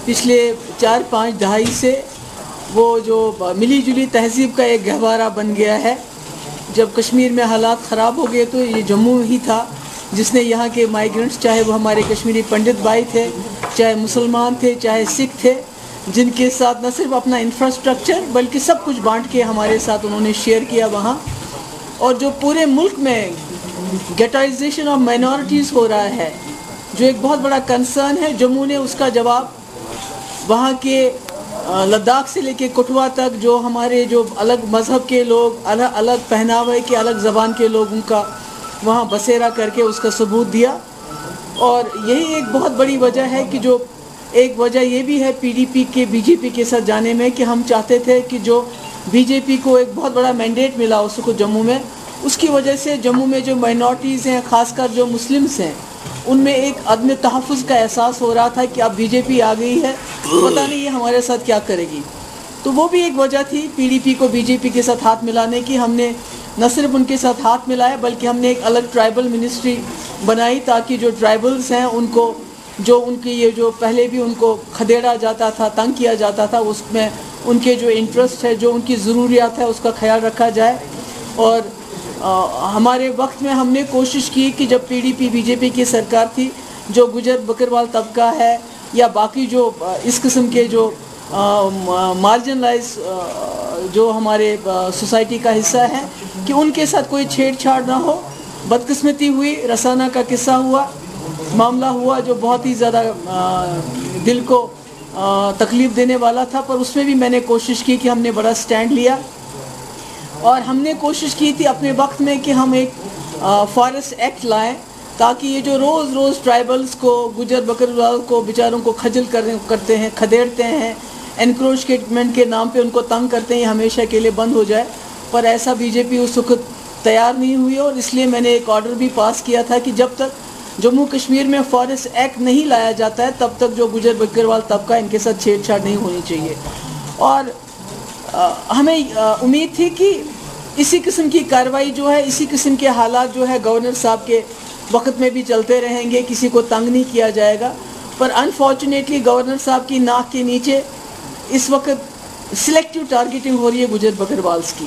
पिछले 4-5 दहाई से वो जो मिली जुली तहज़ीब का एक गहवारा बन गया है। जब कश्मीर में हालात ख़राब हो गए तो ये जम्मू ही था जिसने यहाँ के माइग्रेंट्स, चाहे वो हमारे कश्मीरी पंडित भाई थे, चाहे मुसलमान थे, चाहे सिख थे, जिनके साथ न सिर्फ अपना इंफ्रास्ट्रक्चर बल्कि सब कुछ बांट के हमारे साथ उन्होंने शेयर किया वहाँ। और जो पूरे मुल्क में गेटाइजेशन ऑफ माइनॉरिटीज़ हो रहा है, जो एक बहुत बड़ा कंसर्न है, जम्मू ने उसका जवाब वहाँ के लद्दाख से लेके कठुआ तक जो हमारे जो अलग मज़हब के लोग, अलग अलग पहनावे के, अलग ज़बान के लोगों का वहाँ बसेरा करके उसका सबूत दिया। और यही एक बहुत बड़ी वजह है कि जो एक वजह ये भी है पीडीपी के बीजेपी के साथ जाने में कि हम चाहते थे कि जो बीजेपी को एक बहुत बड़ा मैंडेट मिला उसको जम्मू में, उसकी वजह से जम्मू में जो माइनॉरिटीज़ हैं, ख़ासकर जो मुस्लिम्स हैं, उनमें एक अदम तहफ़्फ़ुज़ का एहसास हो रहा था कि अब बीजेपी आ गई है, पता नहीं ये हमारे साथ क्या करेगी। तो वो भी एक वजह थी पीडीपी को बीजेपी के साथ हाथ मिलाने की। हमने न सिर्फ उनके साथ हाथ मिलाया बल्कि हमने एक अलग ट्राइबल मिनिस्ट्री बनाई ताकि जो ट्राइबल्स हैं उनको, जो उनकी ये जो पहले भी उनको खदेड़ा जाता था, तंग किया जाता था, उसमें उनके जो इंटरेस्ट है, जो उनकी ज़रूरियात है, उसका ख्याल रखा जाए। और हमारे वक्त में हमने कोशिश की कि जब पीडीपी बीजेपी की सरकार थी, जो गुजर बकरवाल तबका है या बाकी जो इस किस्म के जो मार्जिनलाइज जो हमारे सोसाइटी का हिस्सा है, कि उनके साथ कोई छेड़छाड़ ना हो। बदकिस्मती हुई, रसाना का किस्सा हुआ, मामला हुआ जो बहुत ही ज़्यादा दिल को तकलीफ़ देने वाला था, पर उसमें भी मैंने कोशिश की कि हमने बड़ा स्टैंड लिया। और हमने कोशिश की थी अपने वक्त में कि हम एक फॉरेस्ट एक्ट लाएं ताकि ये जो रोज़ रोज़ ट्राइबल्स को, गुजर बकरवाल को बेचारों को खजल करते हैं, खदेड़ते हैं, एनक्रोचमेंट के नाम पे उनको तंग करते हैं, हमेशा के लिए बंद हो जाए। पर ऐसा बीजेपी उस वक्त तैयार नहीं हुई और इसलिए मैंने एक ऑर्डर भी पास किया था कि जब तक जम्मू कश्मीर में फॉरेस्ट एक्ट नहीं लाया जाता है तब तक जो गुजर बकरवाल तबका, इनके साथ छेड़छाड़ नहीं होनी चाहिए। और हमें उम्मीद थी कि इसी किस्म की कार्रवाई जो है, इसी किस्म के हालात जो है गवर्नर साहब के वक्त में भी चलते रहेंगे, किसी को तंग नहीं किया जाएगा। पर अनफॉर्चुनेटली गवर्नर साहब की नाक के नीचे इस वक्त सिलेक्टिव टारगेटिंग हो रही है गुजर बकरवाल्स की।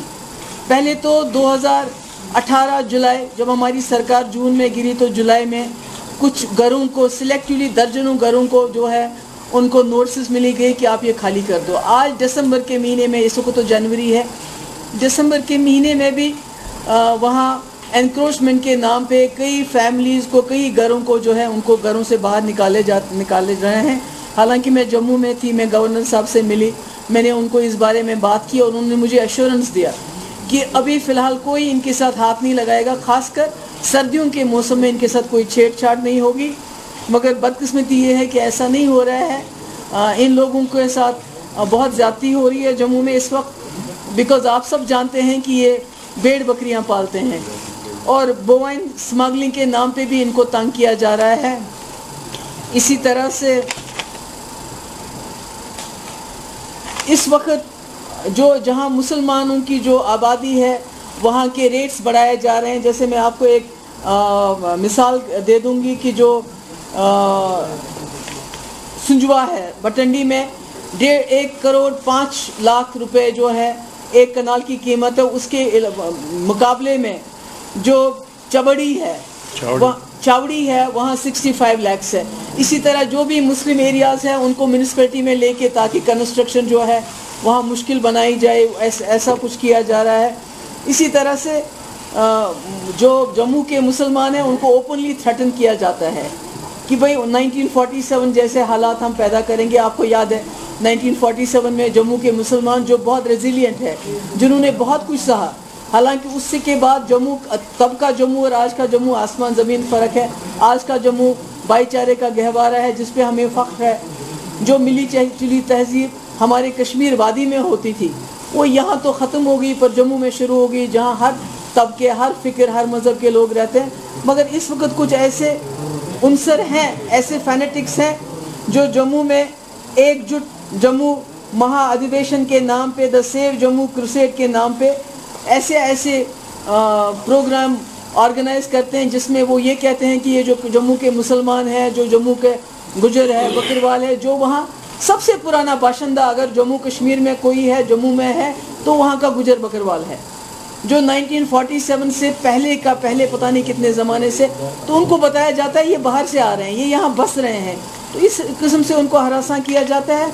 पहले तो 2018 जुलाई जब हमारी सरकार जून में गिरी तो जुलाई में कुछ घरों को सिलेक्टिवली, दर्जनों घरों को जो है उनको नोटिस मिली गई कि आप ये खाली कर दो। आज दिसंबर के महीने में, इस वक्त तो जनवरी है, दिसंबर के महीने में भी वहाँ एनक्रोचमेंट के नाम पे कई फैमिलीज़ को, कई घरों को जो है उनको घरों से बाहर निकाले रहे हैं। हालांकि मैं जम्मू में थी, मैं गवर्नर साहब से मिली, मैंने उनको इस बारे में बात की और उन्होंने मुझे एश्योरेंस दिया कि अभी फ़िलहाल कोई इनके साथ हाथ नहीं लगाएगा, ख़ासकर सर्दियों के मौसम में इनके साथ कोई छेड़छाड़ नहीं होगी। मगर बदकिस्मती ये है कि ऐसा नहीं हो रहा है। इन लोगों के साथ बहुत ज़्यादती हो रही है जम्मू में इस वक्त, बिकॉज़ आप सब जानते हैं कि ये भेड़ बकरियां पालते हैं और बोवाइन स्मगलिंग के नाम पे भी इनको तंग किया जा रहा है। इसी तरह से इस वक्त जो जहां मुसलमानों की जो आबादी है वहाँ के रेट्स बढ़ाए जा रहे हैं। जैसे मैं आपको एक मिसाल दे दूंगी कि जो सुंजवा है, बटंडी में 1.5 करोड़ 5 लाख रुपए जो है एक कनाल की कीमत है, उसके मुकाबले में जो चावड़ी है वहाँ 65 लाख है। इसी तरह जो भी मुस्लिम एरियाज़ हैं उनको म्यूनिसिपैलिटी में लेके ताकि कंस्ट्रक्शन जो है वहाँ मुश्किल बनाई जाए, ऐसा कुछ किया जा रहा है। इसी तरह से जो जम्मू के मुसलमान हैं उनको ओपनली थ्रेटन किया जाता है कि भाई 1947 जैसे हालात हम पैदा करेंगे। आपको याद है 1947 में जम्मू के मुसलमान जो बहुत रेजिलिएंट है, जिन्होंने बहुत कुछ सहा, हालांकि उससे के बाद जम्मू, तब का जम्मू और आज का जम्मू आसमान ज़मीन फ़र्क है। आज का जम्मू भाईचारे का गहवारा है जिस पे हमें फ़ख्र है। जो मिली जुली तहज़ीब हमारे कश्मीर वादी में होती थी वो यहाँ तो ख़त्म हो गई, पर जम्मू में शुरू हो गई, जहाँ हर तबके, हर फ़िक्र, हर मज़हब के लोग रहते हैं। मगर इस वक्त कुछ ऐसे उनसर हैं, ऐसे फैनेटिक्स हैं जो जम्मू में एकजुट जम्मू महाअधिवेशन के नाम पे, द सेव जम्मू क्रूसेड के नाम पे ऐसे प्रोग्राम ऑर्गेनाइज करते हैं जिसमें वो ये कहते हैं कि ये जो जम्मू के मुसलमान हैं, जो जम्मू के गुजर है, बकरवाल है, जो वहाँ सबसे पुराना बाशिंदा अगर जम्मू कश्मीर में कोई है, जम्मू में है, तो वहाँ का गुजर बकरवाल है, जो 1947 से पहले का, पहले पता नहीं कितने ज़माने से, तो उनको बताया जाता है ये बाहर से आ रहे हैं, ये यहाँ बस रहे हैं, तो इस किस्म से उनको हरासा किया जाता है।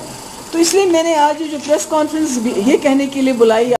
तो इसलिए मैंने आज जो प्रेस कॉन्फ्रेंस ये कहने के लिए बुलाई